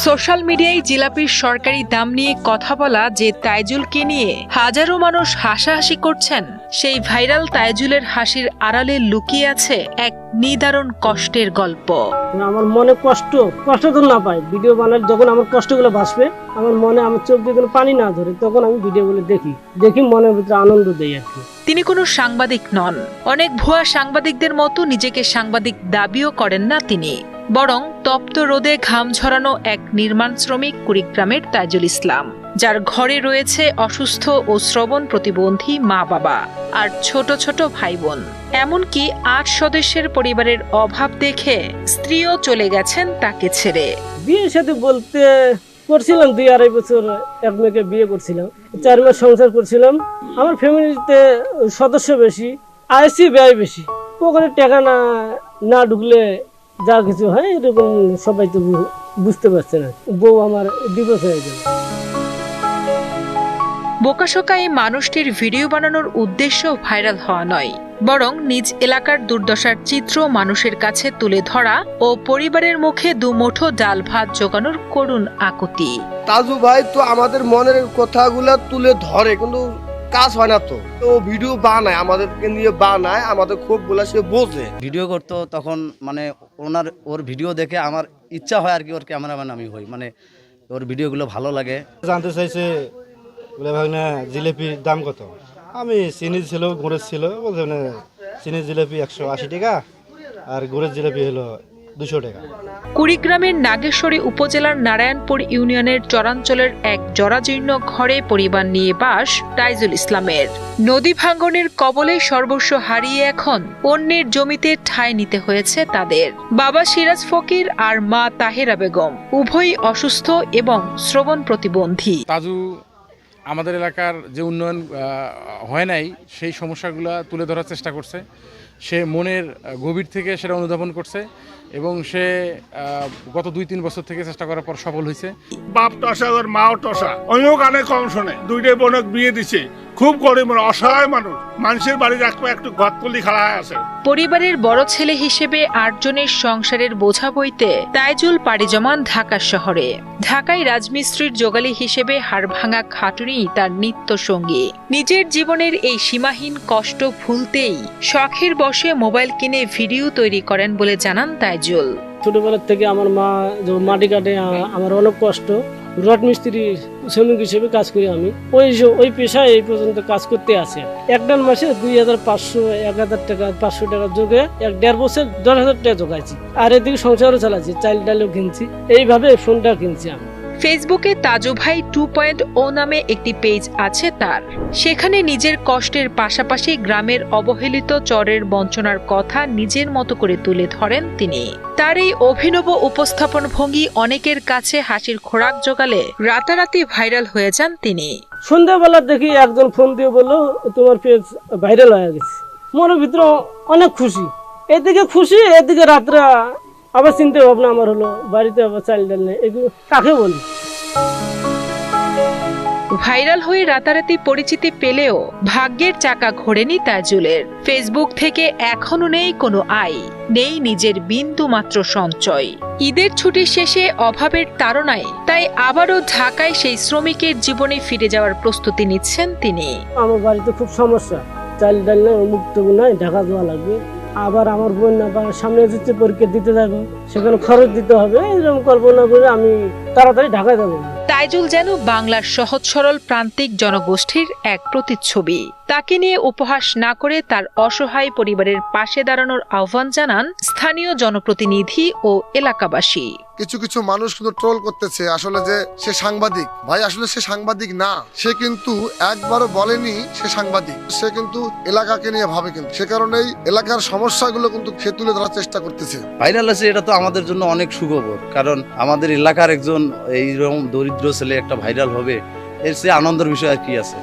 Social মিডিয়ায় জিলাপির সরকারি দাম নিয়ে কথা বলা যে তাইজুলকে নিয়ে হাজারো মানুষ হাসাহাসি করছেন, সেই ভাইরাল তাইজুলের হাসির আড়ালে লুকিয়ে আছে এক নিদারুণ কষ্টের গল্প। আমার মনে কষ্ট তো না পাই, ভিডিও বানালে যখন আমার কষ্টগুলো ভাসবে, আমার মনে আমার চোখ দিয়ে পানি না ধরে, তখন আমি ভিডিওগুলো দেখি মনের ভিতরে আনন্দ দেই আর কি। তিনি কোনো সাংবাদিক নন, অনেক ভুয়া সাংবাদিকদের মতো নিজেকে সাংবাদিক দাবিও করেন না তিনি, বরং তপ্ত রোদে ঘাম ঝরানো এক নির্মাণ শ্রমিক কুড়িগ্রামের তাইজুল ইসলাম, যার ঘরে রয়েছে অসুস্থ ও শ্রবণ প্রতিবন্ধী মা বাবা আর ছোট ছোট ভাই বোন। এমনকি 8 সদস্যের পরিবারের অভাব দেখে স্ত্রীও চলে গেছেন তাকে ছেড়ে। বিয়ের সাথে বলতে করছিলাম 2-2.5 বছর, এক মেয়েকে বিয়ে করছিলাম, 4 মাস সংসার করছিলাম। আমার ফ্যামিলিতে সদস্য বেশি, আইসি ব্যয় বেশি, ওখানে টাকা না ঢুকলে যা কিছু হয় এরকম সবাই তো বুঝতে পারছে না। বউ আমার ডিভোর্স হয়ে গেল। বোকাশোকা এই মানুষটির ভিডিও বানানোর উদ্দেশ্য ভাইরাল হওয়া নয়, বরং নিজ এলাকার দুর্দশার চিত্র মানুষের কাছে তুলে ধরা ও পরিবারের মুখে দুমুঠো ডাল ভাত জোগানোর করুণ আকুতি। তাজু ভাই তো আমাদের মনের কথাগুলো তুলে ধরে, কিন্তু কাজ হয় না। তো ভিডিও বানায়, আমাদেরকে নিয়ে বানায়, আমাদের ক্ষোভ গুলা সে বোঝে। ভিডিও করতো তখন মানে ওর ভিডিও দেখে আমার ইচ্ছা হয় আর কি, ওর ক্যামেরাম্যান আমি হই, মানে ওর ভিডিওগুলো ভালো লাগে। জানতে চাইছে বলে ভাগনা জিলিপির দাম কত, আমি চিনি ছিল গুড়ের ছিল, বলছে মানে চিনির জিলিপি 180 টাকা আর গুড়ের জিলিপি হলো 200 টাকা। কুড়িগ্রামের নাগেশ্বরী উপজেলার নারায়ণপুর ইউনিয়নের চরাঞ্চলের এক জরাজীর্ণ ঘরে পরিবার নিয়ে বাস তাইজুল ইসলামের। নদী ভাঙ্গনের কবলে সর্বস্ব হারিয়ে এখন অন্যের জমিতে ঠাঁই নিতে হয়েছে তাদের। বাবা সিরাজ ফকির আর মা তাহেরা বেগম উভয়ই অসুস্থ এবং শ্রবণ প্রতিবন্ধী। তাজু আমাদের এলাকার যে উন্নয়ন হয় নাই সেই সমস্যাগুলো তুলে ধরার চেষ্টা করছে, সে মনের গভীর থেকে সেটা অনুধাবন করছে এবং সে গত 2-3 বছর থেকে চেষ্টা করার পর সফল হয়েছে। বাপ টসা ওর মাও টসা, অনেক গানে কম শোনে, 2টা বোনক বিয়ে দিছে, খুব গরিব অসহায় মানুষ, মানুষের বাড়ি রাখবো একটু গতকলি খাড়া আছে। পরিবারের বড় ছেলে হিসেবে 8 জনের সংসারের বোঝা বইতে তাইজুল পাড়ি জমান ঢাকা শহরে। ঢাকায় রাজমিস্ত্রির জোগালি হিসেবে হাড়ভাঙা খাটুনি তার নিত্য সঙ্গী। নিজের জীবনের এই সীমাহীন কষ্ট ভুলতেই শখের বশে মোবাইল কিনে ভিডিও তৈরি করেন বলে জানান তাইজুল। ছোটবেলার থেকে আমার মা যখন মাটি কাটে, আমার অনেক কষ্ট, রড মিস্ত্রি শ্রমিক হিসেবে কাজ করি আমি। ওই পেশায় এই পর্যন্ত কাজ করতে আছে। একটা মাসে 2500 1000 টাকা 500 টাকা যোগে 1.5 বছর 10,000 টাকা জোগাইছি। আর এদিকে সংসারও চালাচ্ছি, চাল ডালও কিনছি, এইভাবে ফোনটা কিনছি আমি। ফেসবুকে তাজু ভাই 2.0 নামে একটি পেজ আছে তার। সেখানে নিজের কষ্টের পাশাপাশি গ্রামের অবহেলিত চরের বঞ্চনার কথা নিজের মতো করে তুলে ধরেন তিনি। তার এই অভিনব উপস্থাপন ভঙ্গি অনেকের কাছে হাসির খোরাক জোগালে রাতারাতি ভাইরাল হয়ে যান তিনি। সন্ধ্যাবেলা দেখি একজন ফোন দিয়ে বললো তোমার পেজ ভাইরাল হয়ে গেছে। মনের ভিতরে অনেক খুশি, এদিকে খুশি, এদিকে রাত্রে আবার চিন্তা ভাবনা আমার হলো, বাড়িতে আবার চাল ডাল নেই, এগুলো কাকে বলি। ভাইরাল হয়ে রাতারাতি পরিচিতি পেলেও ভাগ্যের চাকা ঘোরেনি তাইজুলের। ফেসবুক থেকে এখনো নেই কোনো আয়, নেই নিজের বিন্দু মাত্র সঞ্চয়। ঈদের ছুটির শেষে অভাবের তাড়নায় তাই আবারও ঢাকায় সেই শ্রমিকের জীবনে ফিরে যাওয়ার প্রস্তুতি নিচ্ছেন তিনি। আমার বাড়িতে খুব সমস্যা, চাল ডাল নেই, মুক্ত নাই, ঢাকা যাওয়া লাগবে। আবার আমার বোন সামনে যেতে পরীক্ষা দিতে যাবো, সেখানে খরচ দিতে হবে, এরকম কল্পনা করে আমি তাড়াতাড়ি ঢাকায় যাবো। তাইজুল যেন বাংলার সহজ সরল প্রান্তিক জনগোষ্ঠীর এক প্রতিচ্ছবি। তাকে নিয়ে উপহাস না করে তার অসহায় পরিবারের পাশে দাঁড়ানোর আহ্বান জানান স্থানীয় জনপ্রতিনিধি ও এলাকাবাসী। কিছু কিছু মানুষ কিন্তু ট্রোল করতেছে আসলে যে সে সাংবাদিক। ভাই আসলে সে সাংবাদিক না, সে কিন্তু একবারও বলেনি সে সাংবাদিক, সে কিন্তু এলাকাকে নিয়ে ভাবে, কিন্তু সে কারণেই এলাকার সমস্যাগুলো কিন্তু সে তুলে ধরার চেষ্টা করতেছে। ভাইরাল আছে, এটা তো আমাদের জন্য অনেক সুখবর, কারণ আমাদের এলাকার একজন এইরকম দরিদ্র ছেলে একটা ভাইরাল হবে, এর চেয়ে আনন্দের বিষয় আর কি আছে।